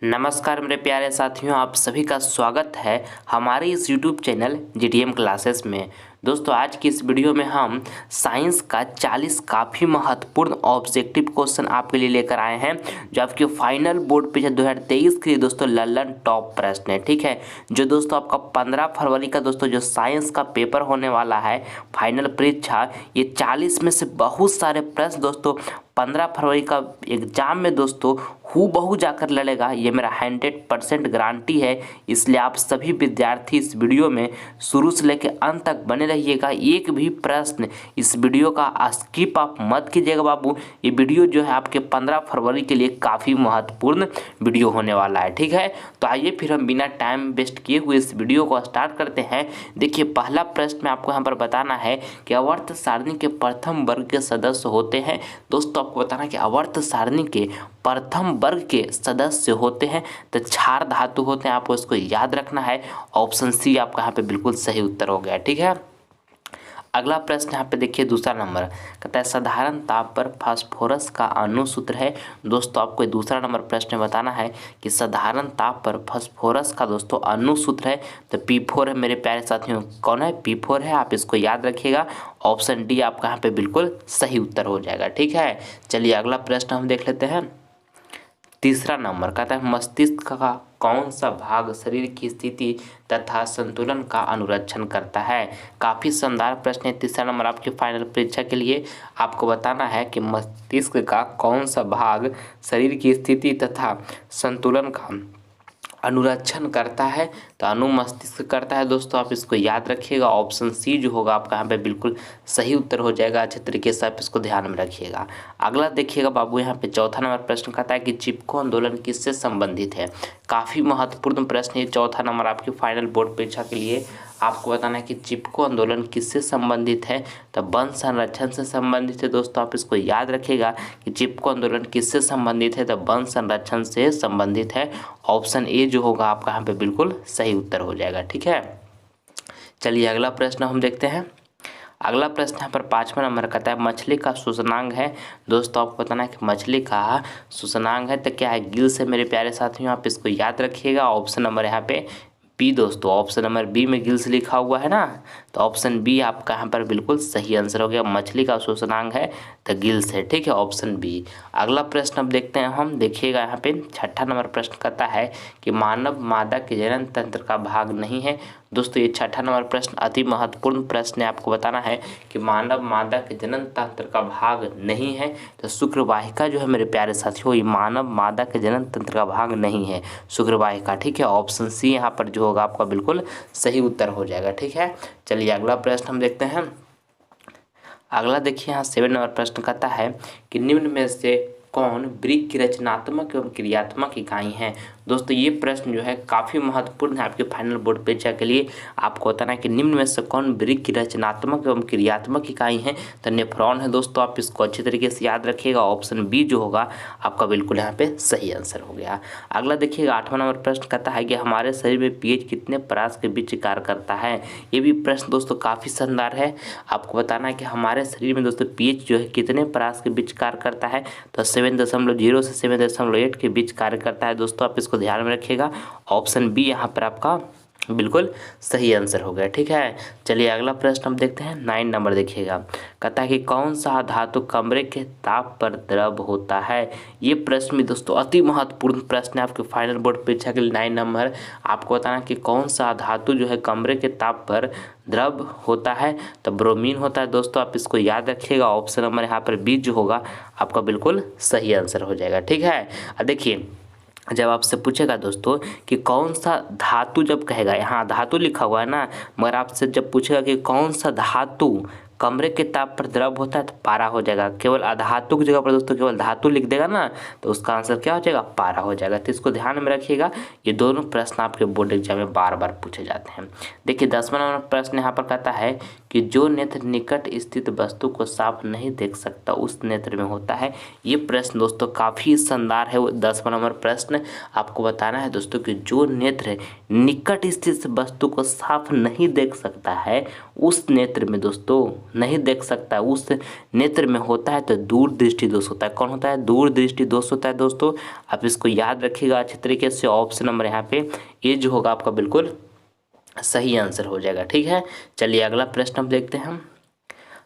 नमस्कार मेरे प्यारे साथियों, आप सभी का स्वागत है हमारे इस YouTube चैनल GTM क्लासेस में। दोस्तों, आज की इस वीडियो में हम साइंस का 40 काफ़ी महत्वपूर्ण ऑब्जेक्टिव क्वेश्चन आपके लिए लेकर आए हैं, जो आपके फाइनल बोर्ड परीक्षा 2023 के लिए दोस्तों लल्लन टॉप प्रश्न है। ठीक है, जो दोस्तों आपका 15 फरवरी का दोस्तों जो साइंस का पेपर होने वाला है फाइनल परीक्षा, ये 40 में से बहुत सारे प्रश्न दोस्तों 15 फरवरी का एग्जाम में दोस्तों हूबहू जाकर लड़ेगा। ये मेरा 100% गारंटी है। इसलिए आप सभी विद्यार्थी इस वीडियो में शुरू से लेकर अंत तक बने रहिएगा। एक भी प्रश्न इस वीडियो का स्किप आप मत कीजिएगा बाबू। ये वीडियो जो है आपके 15 फरवरी के लिए काफ़ी महत्वपूर्ण वीडियो होने वाला है। ठीक है, तो आइए फिर हम बिना टाइम वेस्ट किए हुए इस वीडियो को स्टार्ट करते हैं। देखिए, पहला प्रश्न में आपको यहाँ पर बताना है कि आवर्त सारणी के प्रथम वर्ग के सदस्य होते हैं। दोस्तों, आपको बताना है कि आवर्त सारणी के प्रथम वर्ग के सदस्य होते हैं तो क्षार धातु होते हैं। आपको इसको याद रखना है। ऑप्शन सी आपका यहाँ पे बिल्कुल सही उत्तर हो गया। ठीक है, अगला प्रश्न यहाँ पे देखिए, दूसरा नंबर कहता है साधारण ताप पर फास्फोरस का अणु सूत्र है। दोस्तों, आपको दूसरा नंबर प्रश्न में बताना है कि साधारण ताप पर फास्फोरस का दोस्तों अणु सूत्र है तो P4 है। मेरे प्यारे साथियों, कौन है? P4 है। आप इसको याद रखिएगा। ऑप्शन डी आपका यहाँ पे बिल्कुल सही उत्तर हो जाएगा। ठीक है, चलिए अगला प्रश्न हम देख लेते हैं। तीसरा नंबर कहता है मस्तिष्क का कौन सा भाग शरीर की स्थिति तथा संतुलन का अनुरक्षण करता है। काफ़ी शानदार प्रश्न है। तीसरा नंबर आपके फाइनल परीक्षा के लिए आपको बताना है कि मस्तिष्क का कौन सा भाग शरीर की स्थिति तथा संतुलन का अनुरक्षण करता है तो अनुमस्तिष्क करता है। दोस्तों, आप इसको याद रखिएगा। ऑप्शन सी जो होगा आपका यहाँ पे बिल्कुल सही उत्तर हो जाएगा। अच्छे तरीके से आप इसको ध्यान में रखिएगा। अगला देखिएगा बाबू, यहाँ पे चौथा नंबर प्रश्न कहता है कि चिपको आंदोलन किससे संबंधित है। काफ़ी महत्वपूर्ण प्रश्न है। चौथा नंबर आपके फाइनल बोर्ड परीक्षा के लिए आपको बताना है कि चिपको आंदोलन किससे संबंधित है तो वन संरक्षण से संबंधित है। दोस्तों, आप इसको याद रखिएगा कि चिपको आंदोलन किससे संबंधित है तो वन संरक्षण से संबंधित है। ऑप्शन ए जो होगा आपका यहाँ पे बिल्कुल सही उत्तर हो जाएगा। ठीक है, चलिए अगला प्रश्न हम देखते हैं। अगला प्रश्न यहाँ पर 5वां नंबर कहता है मछली का श्वसनांग है। दोस्तों, आपको बताना है कि मछली का श्वसनांग है तो क्या है? गिल्स है। मेरे प्यारे साथियों, आप इसको याद रखिएगा। ऑप्शन नंबर यहाँ पे बी। दोस्तों, ऑप्शन नंबर बी में गिल्स लिखा हुआ है ना, तो ऑप्शन बी आपका यहाँ पर बिल्कुल सही आंसर हो गया। मछली का श्वसनांग है तो गिल्स है। ठीक है, ऑप्शन बी। अगला प्रश्न अब देखते हैं हम। देखिएगा यहाँ पे छठा नंबर प्रश्न कहता है कि मानव मादा के जनन तंत्र का भाग नहीं है। दोस्तों, ये छठा नंबर प्रश्न अति महत्वपूर्ण प्रश्न है। आपको बताना है कि मानव मादा के जनन तंत्र का भाग नहीं है तो शुक्रवाहिका जो है मेरे प्यारे साथियों, ये मानव मादा के जनन तंत्र का भाग नहीं है, शुक्रवाहिका। ठीक है, ऑप्शन सी यहाँ पर जो होगा आपका बिल्कुल सही उत्तर हो जाएगा। ठीक है, चलिए अगला प्रश्न हम देखते हैं। अगला देखिए, यहाँ 7 नंबर प्रश्न कहता है कि निम्न में से कौन वृक्क की रचनात्मक एवं क्रियात्मक इकाई है। दोस्तों, ये प्रश्न जो है काफ़ी महत्वपूर्ण है आपके फाइनल बोर्ड परीक्षा के लिए। आपको बताना है कि निम्न में से कौन वृक्क की रचनात्मक एवं क्रियात्मक इकाई है तो नेफ्रॉन है। दोस्तों, आप इसको अच्छे तरीके से याद रखिएगा। ऑप्शन बी जो होगा आपका बिल्कुल यहाँ पे सही आंसर हो गया। अगला देखिएगा 8वां नंबर प्रश्न कहता है कि हमारे शरीर में पीएच कितने परास के बीच कार्य करता है। ये भी प्रश्न दोस्तों काफ़ी शानदार है। आपको बताना है कि हमारे शरीर में दोस्तों पीएच जो है कितने परास के बीच कार्य करता है तो 7.0 से 7.8 के बीच कार्य करता है। दोस्तों, आप इसको ध्यान में रखिएगा। ऑप्शन बी यहाँ पर आपका बिल्कुल सही आंसर हो गया। ठीक है, चलिए अगला प्रश्न हम देखते हैं। 9 नंबर देखिएगा, कहता है कि कौन सा धातु कमरे के ताप पर द्रव होता है। ये प्रश्न भी दोस्तों अति महत्वपूर्ण प्रश्न है आपके फाइनल बोर्ड परीक्षा के लिए। 9 नंबर आपको बताना कि कौन सा धातु जो है कमरे के ताप पर द्रव होता है तो ब्रोमीन होता है। दोस्तों, आप इसको याद रखिएगा। ऑप्शन नंबर यहाँ पर बी जो होगा आपका बिल्कुल सही आंसर हो जाएगा। ठीक है, देखिए जब आपसे पूछेगा दोस्तों कि कौन सा धातु, जब कहेगा यहाँ धातु लिखा हुआ है ना, मगर आपसे जब पूछेगा कि कौन सा धातु कमरे के ताप पर द्रव होता है तो पारा हो जाएगा। केवल अधातु की जगह पर दोस्तों केवल धातु लिख देगा ना तो उसका आंसर क्या हो जाएगा? पारा हो जाएगा। तो इसको ध्यान में रखिएगा। ये दोनों प्रश्न आपके बोर्ड एग्जाम में बार बार पूछे जाते हैं। देखिए 10वां नंबर प्रश्न यहाँ पर कहता है कि जो नेत्र निकट स्थित वस्तु को साफ नहीं देख सकता उस नेत्र में होता है। ये प्रश्न दोस्तों काफ़ी शानदार है। वो 10वां नंबर प्रश्न आपको बताना है दोस्तों कि जो नेत्र निकट स्थित वस्तु को साफ नहीं देख सकता है उस नेत्र में दोस्तों नहीं देख सकता है, उस नेत्र में होता है तो दूरदृष्टि दोष होता है। कौन होता है? दूरदृष्टि दोष होता है दोस्तों। आप इसको याद रखिएगा अच्छे तरीके से। ऑप्शन नंबर यहाँ पे ये जो होगा आपका बिल्कुल सही आंसर हो जाएगा। ठीक है, चलिए अगला प्रश्न हम देखते हैं।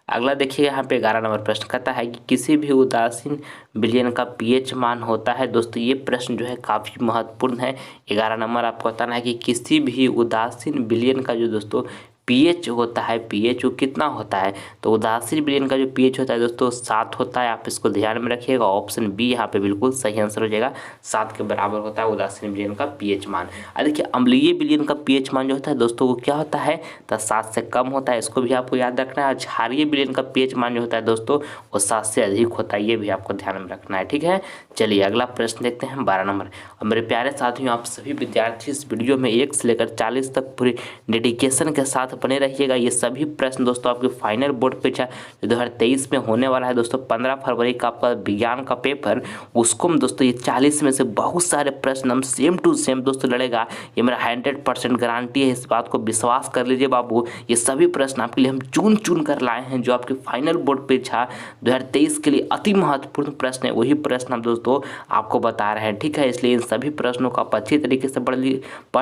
अगला देखिए यहाँ पे 11 नंबर प्रश्न कहता है कि किसी भी उदासीन विलयन का पीएच मान होता है। दोस्तों ये प्रश्न जो है काफ़ी महत्वपूर्ण है। 11 नंबर आपको बताना है कि किसी भी उदासीन विलयन का जो दोस्तों पीएच होता है, पीएच वो कितना होता है? तो उदासीन विलयन का जो पीएच होता है दोस्तों 7 होता है। आप इसको ध्यान में रखिएगा। ऑप्शन बी यहाँ पे बिल्कुल सही आंसर हो जाएगा। 7 के बराबर होता है उदासीन विलयन का पीएच मान। अब देखिए अम्लीय विलयन का पीएच मान जो होता है दोस्तों वो क्या होता है? तो 7 से कम होता है। इसको भी आपको याद रखना है। क्षारीय विलयन का पीएच मान जो होता है दोस्तों वो 7 से अधिक होता है। ये भी आपको ध्यान में रखना है। ठीक है, चलिए अगला प्रश्न देखते हैं 12 नंबर। और मेरे प्यारे साथियों, आप सभी विद्यार्थी इस वीडियो में 1 से लेकर 40 तक पूरी डेडिकेशन के साथ बने रहिएगा। ये सभी प्रश्न दोस्तों आपके फाइनल बोर्ड परीक्षा 2023 में होने वाला है दोस्तों। 15 फरवरी का आपका विज्ञान का पेपर, उसको हम दोस्तों ये 40 में से बहुत सारे प्रश्न हम सेम टू सेम दोस्तों लड़ेगा। ये मेरा 100% गारंटी है। इस बात को विश्वास कर लीजिए बाबू। ये सभी प्रश्न आपके लिए हम चुन चुन कर लाए हैं जो आपके फाइनल बोर्ड परीक्षा 2023 के लिए अति महत्वपूर्ण प्रश्न है। वही प्रश्न हम दोस्तों आपको बता रहे हैं। ठीक है, इसलिए इन सभी प्रश्नों को आप अच्छी तरीके से पढ़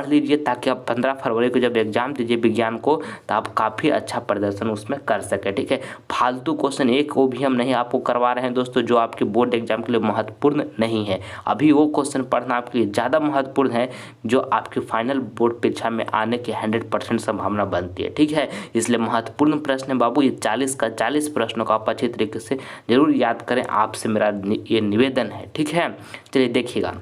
लीजिए ताकि आप 15 फरवरी को जब एग्जाम दीजिए विज्ञान को तो आप काफ़ी अच्छा प्रदर्शन उसमें कर सके। ठीक है, फालतू क्वेश्चन एक को भी हम नहीं आपको करवा रहे हैं दोस्तों जो आपके बोर्ड एग्जाम के लिए महत्वपूर्ण नहीं है। अभी वो क्वेश्चन पढ़ना आपके लिए ज़्यादा महत्वपूर्ण है जो आपके फाइनल बोर्ड परीक्षा में आने की 100% संभावना बनती है। ठीक है, इसलिए महत्वपूर्ण प्रश्न है बाबू। ये 40 का 40 प्रश्नों को आप अच्छी तरीके से जरूर याद करें, आपसे मेरा ये निवेदन है। ठीक है, चलिए देखिएगा।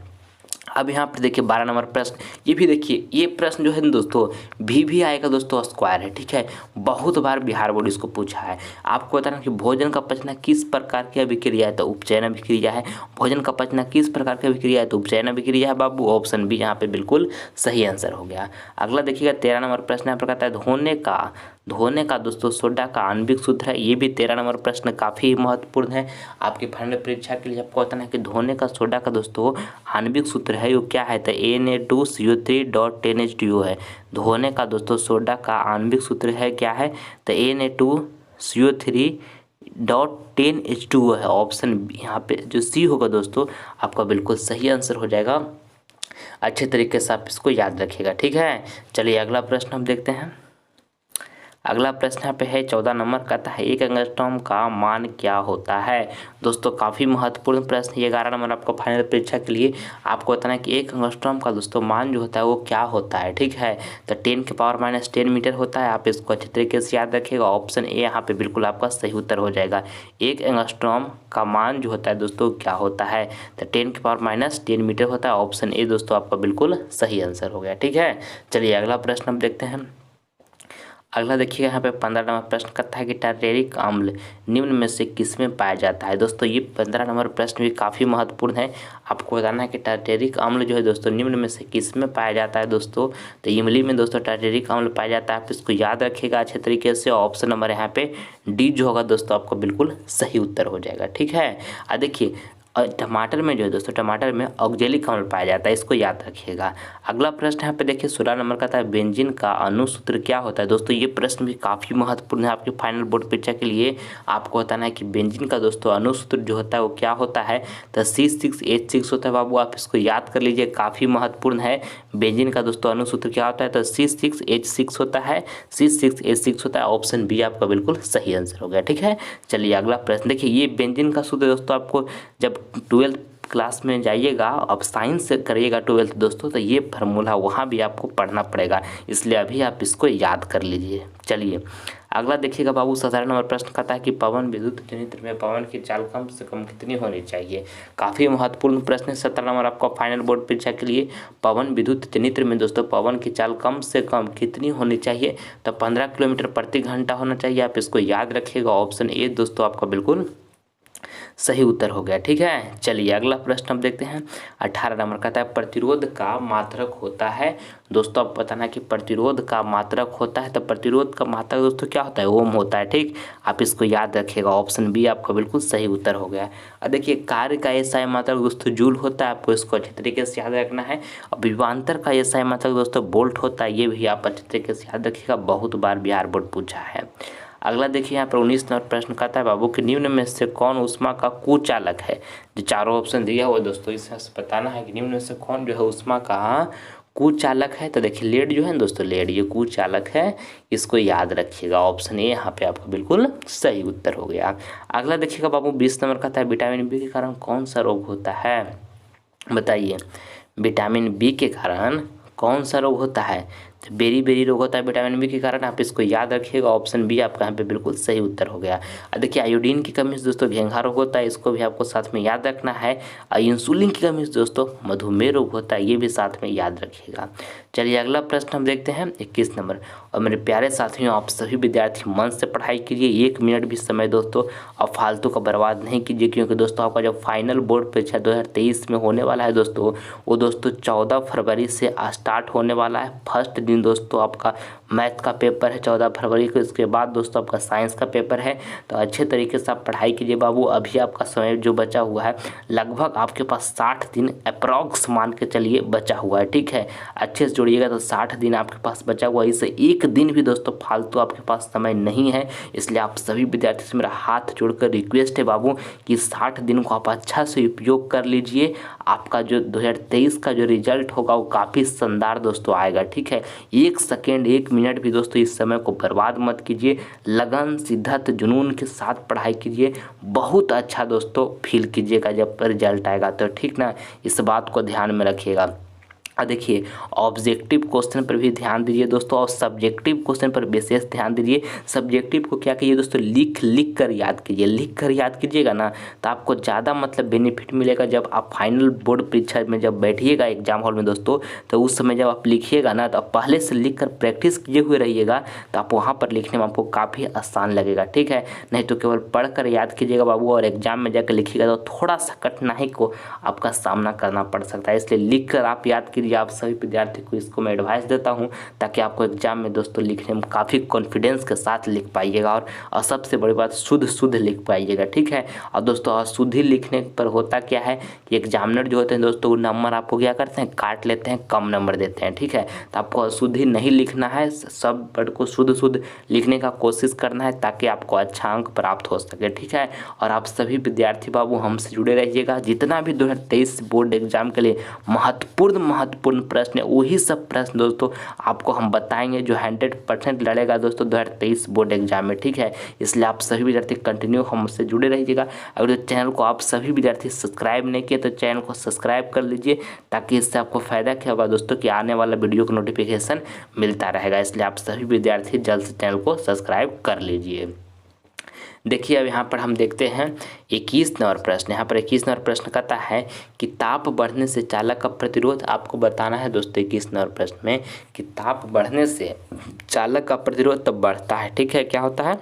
अब यहाँ पर देखिए 12 नंबर प्रश्न, ये भी देखिए। ये प्रश्न जो है ना दोस्तों भी आएगा दोस्तों स्क्वायर है। ठीक है, बहुत बार बिहार बोर्ड इसको पूछा है। आपको बताना कि भोजन का पचना किस प्रकार की अभिक्रिया है? तो उपचयन अभिक्रिया है। भोजन का पचना किस प्रकार की अभिक्रिया है? तो उपचयन अभिक्रिया है बाबू। ऑप्शन बी यहाँ पे बिल्कुल सही आंसर हो गया। अगला देखिएगा 13 नंबर प्रश्न यहाँ पर कहता है धोने का दोस्तों सोडा का आणविक सूत्र है। ये भी 13 नंबर प्रश्न काफ़ी महत्वपूर्ण है आपकी फाइनल परीक्षा के लिए। आपको बताना है कि धोने का सोडा का दोस्तों आणविक सूत्र है वो क्या है? तो Na2CO3.10H2O है। धोने का दोस्तों सोडा का आणविक सूत्र है क्या है? तो Na2CO3.10H2O है। ऑप्शन यहाँ पे जो सी होगा दोस्तों आपका बिल्कुल सही आंसर हो जाएगा। अच्छे तरीके से आप इसको याद रखिएगा। ठीक है, चलिए अगला प्रश्न हम देखते हैं। अगला प्रश्न यहाँ पे है 14 नंबर, कहता है 1 एंगस्ट्रॉम का मान क्या होता है? दोस्तों काफ़ी महत्वपूर्ण प्रश्न। ये 11 नंबर आपको फाइनल परीक्षा के लिए आपको बताना है कि 1 एंगस्ट्रॉम का दोस्तों मान जो होता है वो क्या होता है। ठीक है, तो 10⁻⁻10 मीटर होता है। आप इसको अच्छे तरीके से याद रखिएगा। ऑप्शन ए यहाँ पे बिल्कुल आपका सही उत्तर हो जाएगा। 1 एंगस्ट्रॉम का मान जो होता है दोस्तों क्या होता है? तो 10⁻10 मीटर होता है। ऑप्शन ए दोस्तों आपका बिल्कुल सही आंसर हो गया। ठीक है, चलिए अगला प्रश्न हम देखते हैं। अगला देखिएगा यहाँ पे 15 नंबर प्रश्न कहता है कि टारटेरिक अम्ल निम्न में से किस में पाया जाता है? दोस्तों ये 15 नंबर प्रश्न भी काफ़ी महत्वपूर्ण है। आपको बताना है कि टारटेरिक अम्ल जो है दोस्तों निम्न में से किस में पाया जाता है दोस्तों? तो इमली में दोस्तों टारटेरिक अम्ल पाया जाता है। आप इसको याद रखिएगा अच्छे तरीके से। ऑप्शन नंबर यहाँ पे डी जो होगा दोस्तों आपको बिल्कुल सही उत्तर हो जाएगा। ठीक है, देखिए टमाटर में जो है दोस्तों टमाटर में ऑक्जेलिक अम्ल पाया जाता है। इसको याद रखिएगा। अगला प्रश्न यहाँ पे देखिए 16 नंबर का था बेंजीन का अनुसूत्र क्या होता है? दोस्तों ये प्रश्न भी काफ़ी महत्वपूर्ण है आपके फाइनल बोर्ड परीक्षा के लिए। आपको बताना है कि बेंजीन का दोस्तों अनुसूत्र जो होता है वो क्या होता है? तो C6H6 होता है बाबू। आप इसको याद कर लीजिए, काफ़ी महत्वपूर्ण है। बेंजीन का दोस्तों अनुसूत्र क्या होता है? तो C6H6 होता है। C6H6 होता है। ऑप्शन बी आपका बिल्कुल सही आंसर हो गया। ठीक है, चलिए अगला प्रश्न देखिए। ये बेंजीन का सूत्र दोस्तों आपको जब 12th क्लास में जाइएगा, अब साइंस से करिएगा 12th दोस्तों, तो ये फार्मूला वहाँ भी आपको पढ़ना पड़ेगा। इसलिए अभी आप इसको याद कर लीजिए। चलिए अगला देखिएगा बाबू 17 नंबर प्रश्न कहता है कि पवन विद्युत जनित्र में पवन की चाल कम से कम कितनी होनी चाहिए? काफ़ी महत्वपूर्ण प्रश्न है 17 नंबर आपका फाइनल बोर्ड परीक्षा के लिए। पवन विद्युत जनित्र में दोस्तों पवन की चाल कम से कम कितनी होनी चाहिए? तो 15 किलोमीटर प्रति घंटा होना चाहिए। आप इसको याद रखिएगा। ऑप्शन ए दोस्तों आपका बिल्कुल सही उत्तर हो गया। ठीक है, चलिए अगला प्रश्न हम देखते हैं। 18 नंबर कहता है प्रतिरोध का मात्रक होता है। दोस्तों आप बताना कि प्रतिरोध का मात्रक होता है, तो प्रतिरोध का मात्रक दोस्तों क्या होता है, ओम होता है। ठीक, आप इसको याद रखिएगा, ऑप्शन बी आपका बिल्कुल सही उत्तर हो गया। अब देखिए कार्य का एसआई मात्रक दोस्तों जूल होता है, आपको इसको अच्छे तरीके से याद रखना है। और विभवांतर का एसआई मात्रक दोस्तों वोल्ट होता है, ये भी आप अच्छे तरीके से याद रखिएगा, बहुत बार बिहार बोर्ड पूछा है। अगला देखिए यहाँ पर 19 नंबर प्रश्न कहता है बाबू कि निम्न में से कौन ऊष्मा का कुचालक है। जो चारों ऑप्शन दिया हुआ दोस्तों, इसमें से बताना है कि निम्न में से कौन जो है ऊष्मा का कुचालक है। तो देखिए लेड जो है ना दोस्तों, लेड ये कुचालक है, इसको याद रखिएगा। ऑप्शन ए यहाँ पे आपका बिल्कुल सही उत्तर हो गया। अगला देखिएगा बाबू 20 नंबर कहता है विटामिन बी के कारण कौन सा रोग होता है। बताइए विटामिन बी के कारण कौन सा रोग होता है। तो बेरी बेरी रोग होता है विटामिन बी के कारण, आप इसको याद रखिएगा। ऑप्शन बी आपका यहाँ पे बिल्कुल सही उत्तर हो गया। अब देखिए आयोडीन की कमी से दोस्तों घेंघा रोग होता है, इसको भी आपको साथ में याद रखना है। और इंसुलिन की कमी से दोस्तों मधुमेह रोग होता है, ये भी साथ में याद रखिएगा। चलिए अगला प्रश्न हम देखते हैं 21 नंबर। और मेरे प्यारे साथियों आप सभी विद्यार्थी मन से पढ़ाई कीजिए, 1 मिनट भी समय दोस्तों आप फालतू का बर्बाद नहीं कीजिए, क्योंकि दोस्तों आपका जो फाइनल बोर्ड परीक्षा 2023 में होने वाला है दोस्तों, वो दोस्तों 14 फरवरी से स्टार्ट होने वाला है। फर्स्ट दिन दोस्तों आपका मैथ का पेपर है 14 फरवरी को, इसके बाद दोस्तों आपका साइंस का पेपर है। तो अच्छे तरीके से आप पढ़ाई कीजिए बाबू। अभी आपका समय जो बचा हुआ है लगभग आपके पास 60 दिन अप्रॉक्स मान के चलिए बचा हुआ है। ठीक है, अच्छे से जोड़िएगा तो 60 दिन आपके पास बचा हुआ है, इससे एक दिन भी दोस्तों फालतू आपके पास समय नहीं है। इसलिए आप सभी विद्यार्थी से मेरा हाथ जोड़कर रिक्वेस्ट है बाबू कि 60 दिन को आप अच्छा से उपयोग कर लीजिए। आपका जो 2023 का जो रिजल्ट होगा वो काफ़ी शानदार दोस्तों आएगा। ठीक है, 1 सेकेंड 1 मिनट भी दोस्तों इस समय को बर्बाद मत कीजिए, लगन शिद्दत जुनून के साथ पढ़ाई कीजिए, बहुत अच्छा दोस्तों फील कीजिएगा जब रिजल्ट आएगा। तो ठीक ना, इस बात को ध्यान में रखिएगा। देखिए ऑब्जेक्टिव क्वेश्चन पर भी ध्यान दीजिए दोस्तों, और सब्जेक्टिव क्वेश्चन पर विशेष ध्यान दीजिए। सब्जेक्टिव को क्या कीजिए दोस्तों, लिख कर याद कीजिए। लिख कर याद कीजिएगा ना तो आपको ज़्यादा मतलब बेनिफिट मिलेगा। जब आप फाइनल बोर्ड परीक्षा में जब बैठिएगा एग्जाम हॉल में दोस्तों, तो उस समय जब आप लिखिएगा ना तो आप पहले से लिख कर प्रैक्टिस किए हुए रहिएगा, तो आप वहाँ पर लिखने में आपको काफ़ी आसान लगेगा। ठीक है, नहीं तो केवल पढ़ कर याद कीजिएगा बाबू और एग्जाम में जाकर लिखिएगा तो थोड़ा सा कठिनाई को आपका सामना करना पड़ सकता है। इसलिए लिख कर आप याद कीजिए। आप सभी विद्यार्थी को इसको मैं एडवाइस देता हूं, ताकि आपको एग्जाम में दोस्तों लिखने में काफ़ी कॉन्फिडेंस के साथ लिख पाइएगा, और सबसे बड़ी बात शुद्ध लिख पाइएगा। ठीक है, और दोस्तों अशुद्धि लिखने पर होता क्या है कि एग्जामिनर जो होते हैं दोस्तों, वो नंबर आपको क्या करते हैं, काट लेते हैं, कम नंबर देते हैं। ठीक है, तो आपको अशुद्धि नहीं लिखना है, सब वर्ड को शुद्ध लिखने का कोशिश करना है, ताकि आपको अच्छा अंक प्राप्त हो सके। ठीक है, और आप सभी विद्यार्थी बाबू हमसे जुड़े रहिएगा। जितना भी 2023 बोर्ड एग्जाम के लिए महत्वपूर्ण प्रश्न है, वही सब प्रश्न दोस्तों आपको हम बताएंगे जो 100% लड़ेगा दोस्तों 2023 बोर्ड एग्जाम में। ठीक है, इसलिए आप सभी विद्यार्थी कंटिन्यू हमसे जुड़े रहिएगा। अगर चैनल को आप सभी विद्यार्थी सब्सक्राइब नहीं किए तो चैनल को सब्सक्राइब कर लीजिए, ताकि इससे आपको फ़ायदा क्या होगा दोस्तों कि आने वाला वीडियो का नोटिफिकेशन मिलता रहेगा। इसलिए आप सभी विद्यार्थी जल्द से चैनल को सब्सक्राइब कर लीजिए। देखिए अब यहाँ पर हम देखते हैं 21 नंबर प्रश्न। यहाँ पर 21 नंबर प्रश्न कहता है कि ताप बढ़ने से चालक का प्रतिरोध आपको बताना है दोस्तों। 21 नंबर प्रश्न में कि ताप बढ़ने से चालक का प्रतिरोध तो बढ़ता है। ठीक है, क्या होता है,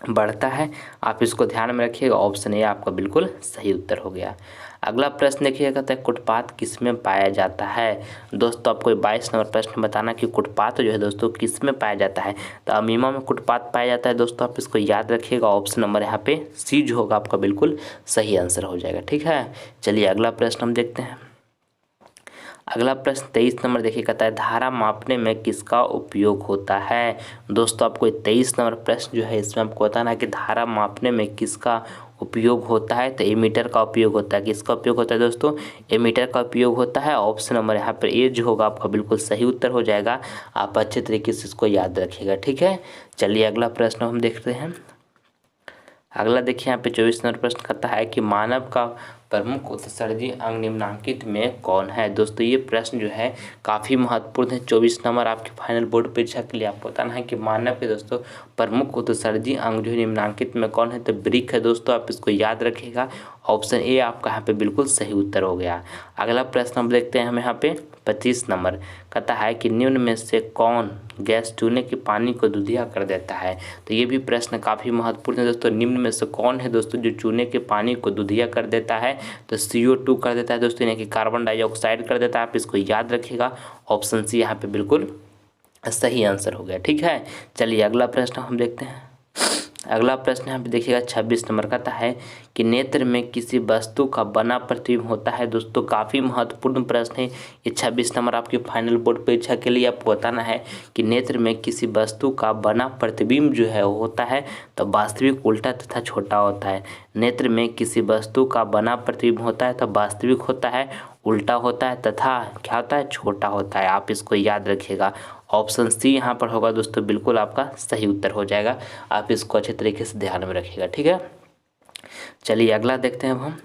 बढ़ता है। आप इसको ध्यान में रखिएगा। ऑप्शन ए आपका बिल्कुल सही उत्तर हो गया। अगला प्रश्न देखिए, कहता है कुटपात किस में पाया जाता है। दोस्तों आपको 22 नंबर प्रश्न बताना कि कुटपात जो है दोस्तों किस में पाया जाता है। तो अमीमा में कुटपात पाया जाता है दोस्तों, आप इसको याद रखिएगा। ऑप्शन नंबर यहाँ पे सी जो होगा आपका बिल्कुल सही आंसर हो जाएगा। ठीक है, चलिए अगला प्रश्न हम देखते हैं। अगला प्रश्न 23 नंबर देखिए, कहता है धारा मापने में किसका उपयोग होता है। दोस्तों आपको 23 नंबर प्रश्न जो है इसमें आपको बताना है कि धारा मापने में किसका उपयोग होता है। तो एमीटर का उपयोग होता है। किसका उपयोग होता है दोस्तों, एमीटर का उपयोग होता है। ऑप्शन नंबर यहाँ पर ए जो होगा आपका बिल्कुल सही उत्तर हो जाएगा। आप अच्छे तरीके से इसको याद रखिएगा। ठीक है, चलिए अगला प्रश्न हम देखते हैं। अगला देखिए यहाँ पे 24 नंबर प्रश्न कहता है कि मानव का प्रमुख उत्सर्जी अंग निम्नलिखित में कौन है। दोस्तों ये प्रश्न जो है काफ़ी महत्वपूर्ण है। 24 नंबर आपके फाइनल बोर्ड परीक्षा के लिए आपको बताना है कि मानव के दोस्तों प्रमुख उत्सर्जी अंग जो है निम्नलिखित में कौन है। तो ब्रिक है दोस्तों, आप इसको याद रखिएगा। ऑप्शन ए आपका यहाँ पे बिल्कुल सही उत्तर हो गया। अगला प्रश्न हम देखते हैं हम यहाँ पे 25 नंबर कहता है कि निम्न में से कौन गैस चूने के पानी को दूधिया कर देता है। तो ये भी प्रश्न काफ़ी महत्वपूर्ण है दोस्तों। निम्न में से कौन है दोस्तों जो चूने के पानी को दूधिया कर देता है। तो CO2 कर देता है दोस्तों, यानी कि कार्बन डाइऑक्साइड कर देता है। आप इसको याद रखिएगा, ऑप्शन सी यहाँ पे बिल्कुल सही आंसर हो गया। ठीक है, चलिए अगला प्रश्न हम देखते हैं। अगला प्रश्न यहाँ पे देखिएगा 26 नंबर कहता है कि नेत्र में किसी वस्तु का बना प्रतिबिंब होता है। दोस्तों काफ़ी महत्वपूर्ण प्रश्न है ये। 26 नंबर आपके फाइनल बोर्ड परीक्षा के लिए आपको बताना है कि नेत्र में किसी वस्तु का बना प्रतिबिंब जो है वो होता है तो वास्तविक, उल्टा तथा छोटा होता है। नेत्र में किसी वस्तु का बना प्रतिबिंब होता है तो वास्तविक होता है, उल्टा होता है तथा क्या होता है, छोटा होता है। आप इसको याद रखिएगा, ऑप्शन सी यहाँ पर होगा दोस्तों, बिल्कुल आपका सही उत्तर हो जाएगा। आप इसको अच्छे तरीके से ध्यान में रखिएगा। ठीक है, चलिए अगला देखते हैं अब हम।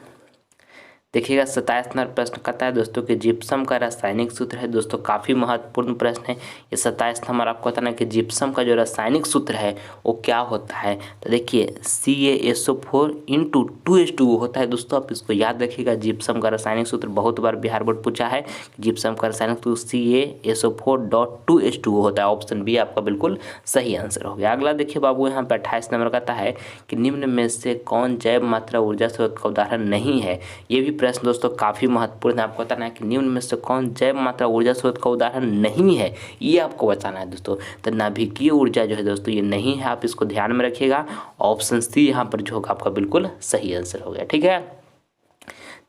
देखिएगा 27 नंबर प्रश्न कहता है दोस्तों कि जिप्सम का रासायनिक सूत्र है। दोस्तों काफ़ी महत्वपूर्ण प्रश्न है ये। 27 नंबर आपको बताना है कि जिप्सम का जो रासायनिक सूत्र है वो क्या होता है। तो देखिए CaSO4 × 2H2O होता है दोस्तों। आप इसको याद रखिएगा, जिप्सम का रासायनिक सूत्र बहुत बार बिहार बोर्ड पूछा है। जिप्सम का रासायनिक सूत्र CaSO4.2H2O होता है। ऑप्शन बी आपका बिल्कुल सही आंसर हो गया। अगला देखिए बाबू, यहाँ पे 28 नंबर कहता है कि निम्न में से कौन जैव मात्रा ऊर्जा स्रोत का उदाहरण नहीं है। ये भी प्रश्न दोस्तों काफ़ी महत्वपूर्ण है। आपको बताना है कि निम्न में से कौन जैव मात्रा ऊर्जा स्रोत का उदाहरण नहीं है, ये आपको बताना है दोस्तों। तो नाभिकीय ऊर्जा जो है दोस्तों ये नहीं है, आप इसको ध्यान में रखिएगा। ऑप्शन सी यहाँ पर जो होगा आपका बिल्कुल सही आंसर हो गया। ठीक है,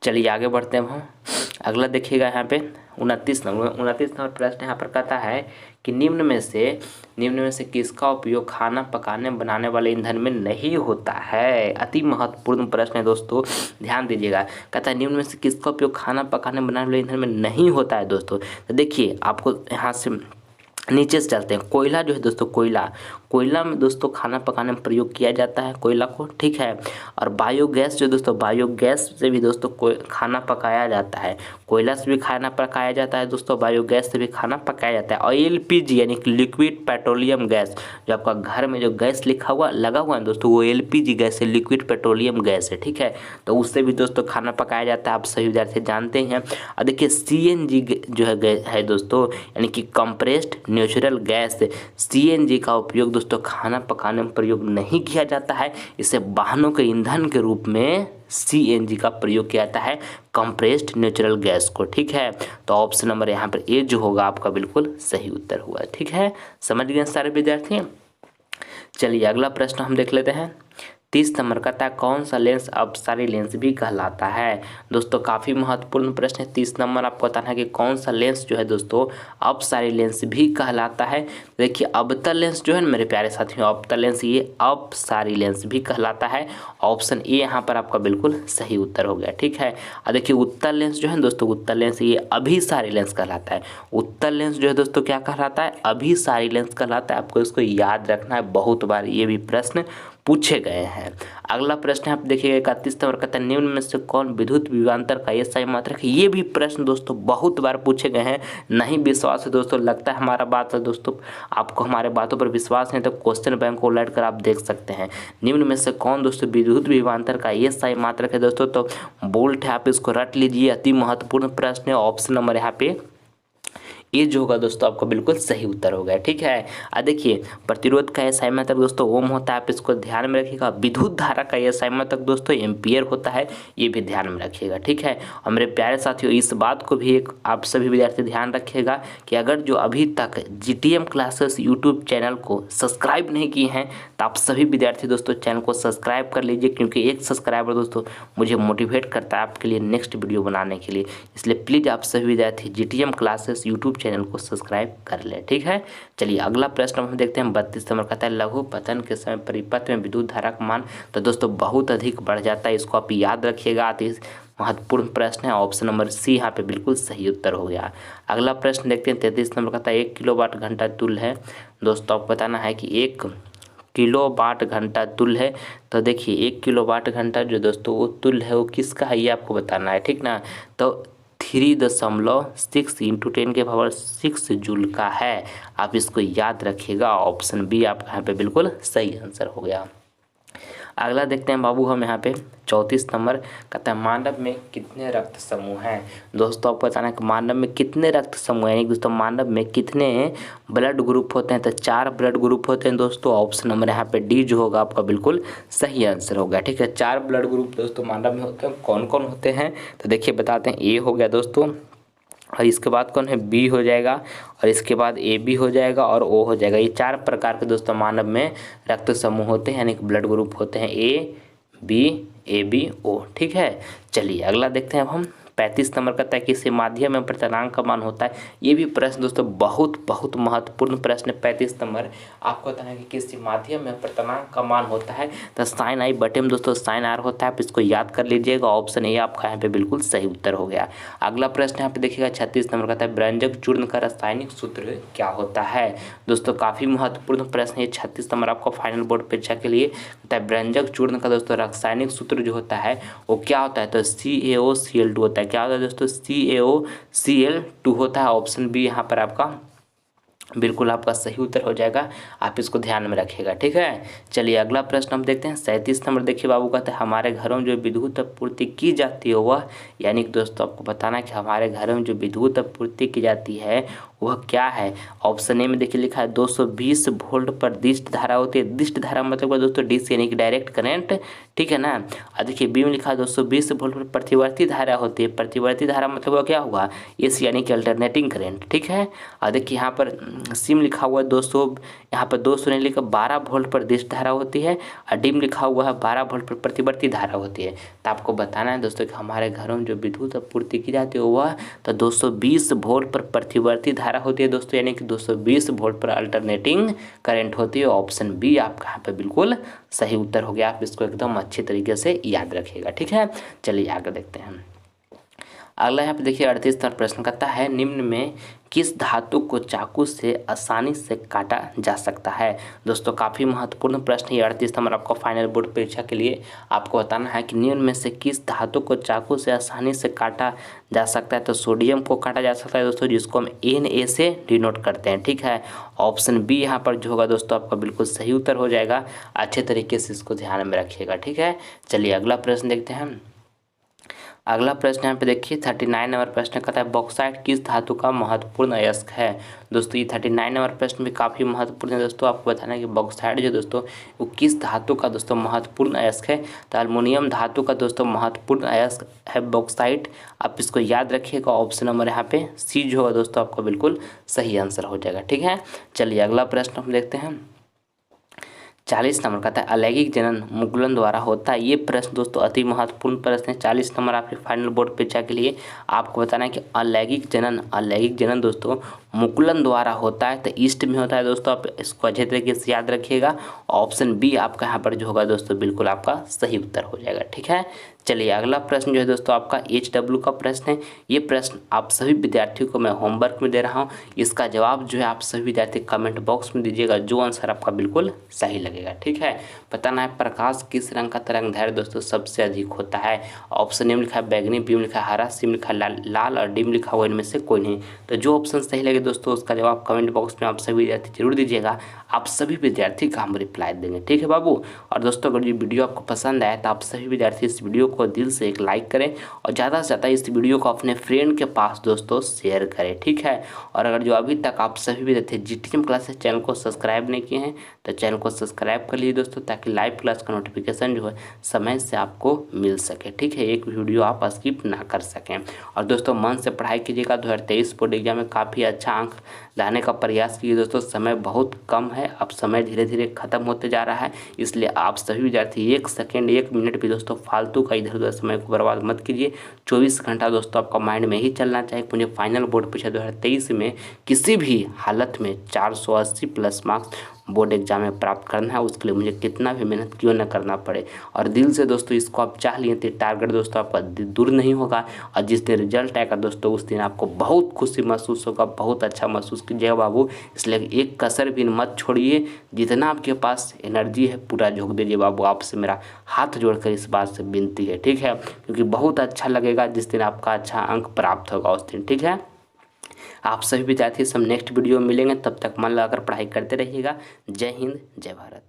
चलिए आगे बढ़ते हैं हम। अगला देखिएगा यहाँ पे 29 नंबर प्रश्न यहाँ पर कहता है कि निम्न में से किसका उपयोग खाना पकाने बनाने वाले ईंधन में नहीं होता है। अति महत्वपूर्ण प्रश्न है दोस्तों, ध्यान दीजिएगा। कहता है निम्न में से किसका उपयोग खाना पकाने बनाने वाले ईंधन में नहीं होता है दोस्तों। तो देखिए आपको यहाँ से नीचे से चलते हैं। कोयला जो है दोस्तों, कोयला में दोस्तों खाना पकाने में प्रयोग किया जाता है कोयला को। ठीक है, और बायोगैस जो दोस्तों, बायोगैस से भी दोस्तों खाना पकाया जाता है। कोयला से भी खाना पकाया जाता है दोस्तों, बायोगैस से भी खाना पकाया जाता है। और LPG यानी कि लिक्विड पेट्रोलियम गैस, जो आपका घर में जो गैस लगा हुआ है दोस्तों, वो LPG गैस है, लिक्विड पेट्रोलियम गैस है। ठीक है, तो उससे भी दोस्तों खाना पकाया जाता है, आप सभी विद्यार्थी जानते हैं। और देखिए CNG जो है दोस्तों, यानी कि कंप्रेस्ड नेचुरल गैस CNG का उपयोग दोस्तों खाना पकाने में प्रयोग नहीं किया जाता है। इसे वाहनों के ईंधन के रूप में CNG का प्रयोग किया जाता है, कंप्रेस्ड नेचुरल गैस को। ठीक है, तो ऑप्शन नंबर यहाँ पर ए जो होगा आपका बिल्कुल सही उत्तर हुआ। ठीक है, समझ गए सारे विद्यार्थी। चलिए अगला प्रश्न हम देख लेते हैं। 30 नंबर का था कौन सा लेंस अपसारी लेंस भी कहलाता है। दोस्तों काफ़ी महत्वपूर्ण प्रश्न है। 30 नंबर आपको बताना है कि कौन सा लेंस जो है दोस्तों अपसारी लेंस भी कहलाता है। देखिए अवतल लेंस जो है ना मेरे प्यारे साथियों, अवतल लेंस ये अपसारी लेंस भी कहलाता है। ऑप्शन ए यहाँ पर आपका बिल्कुल सही उत्तर हो गया। ठीक है, और देखिए उत्तल लेंस जो है दोस्तों, उत्तल लेंस ये अभिसारी लेंस कहलाता है। उत्तल लेंस जो है दोस्तों क्या कहलाता है, अभिसारी लेंस कहलाता है। आपको इसको याद रखना है, बहुत बार ये भी प्रश्न पूछे गए हैं। अगला प्रश्न आप देखिएगा 31 नंबर कहता है निम्न में से कौन विद्युत विभवांतर का SI मात्रक है। ये भी प्रश्न दोस्तों बहुत बार पूछे गए हैं। नहीं विश्वास है दोस्तों, लगता है हमारा बात है दोस्तों, आपको हमारे बातों पर विश्वास नहीं तो क्वेश्चन बैंक को उलट कर आप देख सकते हैं। निम्न में से कौन दोस्तों विद्युत विभवांतर का SI मात्रक है दोस्तों, तो वोल्ट है। आप इसको रट लीजिए, अति महत्वपूर्ण प्रश्न है। ऑप्शन नंबर यहाँ पे ये जो होगा दोस्तों आपका बिल्कुल सही उत्तर हो गया। ठीक है, देखिए प्रतिरोध का SI मात्रक दोस्तों ओम होता है, आप इसको ध्यान में रखिएगा। विद्युत धारा का SI मात्रक दोस्तों एम्पियर होता है, ये भी ध्यान में रखिएगा। ठीक है, और मेरे प्यारे साथियों इस बात को भी एक आप सभी विद्यार्थी ध्यान रखिएगा कि अगर जो अभी तक GTM क्लासेस यूट्यूब चैनल को सब्सक्राइब नहीं किए हैं तो आप सभी विद्यार्थी दोस्तों चैनल को सब्सक्राइब कर लीजिए, क्योंकि एक सब्सक्राइबर दोस्तों मुझे मोटिवेट करता है आपके लिए नेक्स्ट वीडियो बनाने के लिए। इसलिए प्लीज़ आप सभी विद्यार्थी GTM क्लासेस यूट्यूब चैनल को सब्सक्राइब कर ले। ठीक है, चलिए अगला प्रश्न हम देखते हैं। 32 नंबर कहता है लघु पतन के समय परिपथ में विद्युत धारा का मान तो दोस्तों बहुत अधिक बढ़ जाता है। इसको आप याद रखिएगा, अति महत्वपूर्ण प्रश्न है। ऑप्शन नंबर सी यहाँ पे बिल्कुल सही उत्तर हो गया। अगला प्रश्न देखते हैं 33 नंबर कहता है 1 किलोवाट घंटा तुल्य है। दोस्तों आपको बताना है कि 1 किलोवाट घंटा तुल्य है। तो देखिए 1 किलोवाट घंटा जो दोस्तों वो तुल्य है वो किसका है, ये आपको बताना है। ठीक ना, तो 3.6 × 10⁻6 जूल का है। आप इसको याद रखिएगा। ऑप्शन बी आपका यहाँ पे बिल्कुल सही आंसर हो गया। अगला देखते हैं बाबू हम यहाँ पे 34 नंबर कहता है मानव में कितने रक्त समूह हैं। दोस्तों आपको बताना है कि मानव में कितने रक्त समूह हैं, यानी दोस्तों मानव में कितने ब्लड ग्रुप होते हैं। तो 4 ब्लड ग्रुप होते हैं दोस्तों। ऑप्शन नंबर यहाँ पे डी जो होगा आपका बिल्कुल सही आंसर होगा। ठीक है, 4 ब्लड ग्रुप दोस्तों मानव में होते हैं। कौन कौन होते हैं तो देखिए बताते हैं। ए हो गया दोस्तों, और इसके बाद कौन है, बी हो जाएगा, और इसके बाद ए बी हो जाएगा, और ओ हो जाएगा। ये 4 प्रकार के दोस्तों मानव में रक्त समूह होते हैं, यानी कि ब्लड ग्रुप होते हैं, ए बी ओ। ठीक है, चलिए अगला देखते हैं अब हम 35 नंबर का तय किसी माध्यम में प्रतिनांक का मान होता है। ये भी प्रश्न दोस्तों बहुत महत्वपूर्ण प्रश्न है। 35 नंबर आपको बताना है कि किसी माध्यम में प्रतिनांक का मान होता है तो साइन आई बटे में दोस्तों साइन आर होता है। आप इसको याद कर लीजिएगा। ऑप्शन ए आपका यहाँ पे बिल्कुल सही उत्तर हो गया। अगला प्रश्न यहाँ पे देखिएगा 36 नंबर का था व्यंजक चूर्ण का रासायनिक सूत्र क्या होता है। दोस्तों काफी महत्वपूर्ण प्रश्न है 36 नंबर आपको फाइनल बोर्ड परीक्षा के लिए। व्यंजक चूर्ण का दोस्तों रासायनिक सूत्र जो होता है वो क्या होता है, तो CaOCl2 होता है। क्या होता है दोस्तों, CaOCl2 होता है। ऑप्शन बी यहाँ पर आपका बिल्कुल आपका सही उत्तर हो जाएगा। आप इसको ध्यान में रखिएगा। ठीक है, चलिए अगला प्रश्न हम देखते हैं 37 नंबर। देखिए बाबू कहते हैं हमारे घरों में जो विद्युत आपूर्ति की जाती है वह, यानी कि दोस्तों आपको बताना है कि हमारे घरों में जो विद्युत आपूर्ति की जाती है वह क्या है। ऑप्शन ए में देखिए लिखा है 220 वोल्ट पर दिष्ट धारा होती है। दिष्ट धारा मतलब दोस्तों डीसी यानी कि डायरेक्ट करंट। ठीक है ना। और देखिए बी में लिखा है 220 वोल्ट पर प्रतिवर्ती धारा होती है। प्रतिवर्ती धारा मतलब वह क्या हुआ, एसी यानी कि अल्टरनेटिंग करंट। ठीक है, और देखिए यहाँ पर सी में लिखा हुआ है 200, यहाँ पर 200 नहीं लिखा, 12 वोल्ट पर दिष्ट धारा होती है, और डी में लिखा हुआ है 12 वोल्ट पर प्रतिवर्ती धारा होती है। तो आपको बताना है दोस्तों कि हमारे घरों में जो विद्युत आपूर्ति की जाती है वह तो 220 वोल्ट पर प्रतिवर्ती धारा होती है दोस्तों, यानी कि 220 वोल्ट पर अल्टरनेटिंग करंट होती है। ऑप्शन बी आपका यहाँ पे बिल्कुल सही उत्तर हो गया। आप इसको एकदम अच्छे तरीके से याद रखिएगा। ठीक है, चलिए आगे देखते हैं। अगला यहाँ पे देखिए 38 नंबर प्रश्न कहता है निम्न में किस धातु को चाकू से आसानी से काटा जा सकता है। दोस्तों काफ़ी महत्वपूर्ण प्रश्न है 38 नंबर आपको फाइनल बोर्ड परीक्षा के लिए। आपको बताना है कि निम्न में से किस धातु को चाकू से आसानी से काटा जा सकता है। तो सोडियम को काटा जा सकता है दोस्तों, जिसको हम Na से डिनोट करते हैं। ठीक है, ऑप्शन बी यहाँ पर जो होगा दोस्तों आपका बिल्कुल सही उत्तर हो जाएगा। अच्छे तरीके से इसको ध्यान में रखिएगा। ठीक है, चलिए अगला प्रश्न देखते हैं। अगला प्रश्न यहाँ पे देखिए 39 नंबर प्रश्न कहता है बॉक्साइट किस धातु का महत्वपूर्ण अयस्क है। दोस्तों ये 39 नंबर प्रश्न भी काफ़ी महत्वपूर्ण है दोस्तों। आपको बताना है कि बॉक्साइट जो दोस्तों वो किस धातु का दोस्तों महत्वपूर्ण अयस्क है। तो अल्युमिनियम धातु का दोस्तों महत्वपूर्ण अयस्क है बॉक्साइट। आप इसको याद रखिएगा। ऑप्शन नंबर यहाँ पे सी जो होगा दोस्तों आपका बिल्कुल सही आंसर हो जाएगा। ठीक है, चलिए अगला प्रश्न हम देखते हैं 40 नंबर कहता है अलैंगिक जनन मुकुलन द्वारा होता है। ये प्रश्न दोस्तों अति महत्वपूर्ण प्रश्न है। 40 नंबर आपके फाइनल बोर्ड परीक्षा के लिए। आपको बताना है कि अलैंगिक जनन दोस्तों मुकुलन द्वारा होता है। तो ईस्ट में होता है दोस्तों। आप इसको अच्छे तरीके से याद रखिएगा। ऑप्शन बी आपका यहाँ पर जो होगा दोस्तों बिल्कुल आपका सही उत्तर हो जाएगा। ठीक है, चलिए अगला प्रश्न जो है दोस्तों आपका HW का प्रश्न है। ये प्रश्न आप सभी विद्यार्थियों को मैं होमवर्क में दे रहा हूँ। इसका जवाब जो है आप सभी विद्यार्थी कमेंट बॉक्स में दीजिएगा, जो आंसर आपका बिल्कुल सही लगेगा। ठीक है, बताना है प्रकाश किस रंग का तरंग दैर्घ्य दोस्तों सबसे अधिक होता है। ऑप्शन ए में लिखा है बैगनी, बी में लिखा है हरा, सी में लिखा है लाल, और डी में लिखा हुआ इनमें से कोई नहीं। तो जो ऑप्शन सही लगे दोस्तों उसका जवाब कमेंट बॉक्स में आप सभी विद्यार्थी जरूर दीजिएगा। आप सभी विद्यार्थी का हम रिप्लाई देंगे। ठीक है बाबू। और दोस्तों अगर ये वीडियो आपको पसंद आए तो आप सभी विद्यार्थी इस वीडियो को दिल से एक लाइक करें, और ज़्यादा से ज़्यादा इस वीडियो को अपने फ्रेंड के पास दोस्तों शेयर करें। ठीक है, और अगर जो अभी तक आप सभी विद्यार्थी GTM क्लासेस चैनल को सब्सक्राइब नहीं किए हैं तो चैनल को सब्सक्राइब कर लीजिए दोस्तों, ताकि लाइव क्लास का नोटिफिकेशन जो है समय से आपको मिल सके। ठीक है, एक वीडियो आप स्किप ना कर सकें। और दोस्तों मन से पढ़ाई कीजिएगा। 2023 बोर्ड एग्जाम में काफ़ी अच्छा अंक लाने का प्रयास कीजिए दोस्तों। समय बहुत कम है, अब समय धीरे धीरे खत्म होते जा रहा है, इसलिए आप सभी विद्यार्थी 1 सेकेंड 1 मिनट भी दोस्तों फालतू का इधर उधर समय को बर्बाद मत कीजिए। 24 घंटा दोस्तों आपका माइंड में ही चलना चाहिए। मुझे फाइनल बोर्ड परीक्षा 2023 में किसी भी हालत में 480 प्लस मार्क्स बोर्ड एग्जाम में प्राप्त करना है। उसके लिए मुझे कितना भी मेहनत क्यों न करना पड़े। और दिल से दोस्तों इसको आप चाह लिए तो टारगेट दोस्तों आपका दूर नहीं होगा, और जिस दिन रिजल्ट आएगा दोस्तों उस दिन आपको बहुत खुशी महसूस होगा, बहुत अच्छा महसूस कीजिएगा बाबू। इसलिए एक कसर भी मत छोड़िए। जितना आपके पास एनर्जी है पूरा झोंक दीजिए बाबू। आपसे मेरा हाथ जोड़कर इस बात से विनती है। ठीक है, क्योंकि बहुत अच्छा लगेगा जिस दिन आपका अच्छा अंक प्राप्त होगा उस दिन। ठीक है, आप सभी विद्यार्थी सब नेक्स्ट वीडियो में मिलेंगे। तब तक मन लगाकर पढ़ाई करते रहिएगा। जय हिंद, जय भारत।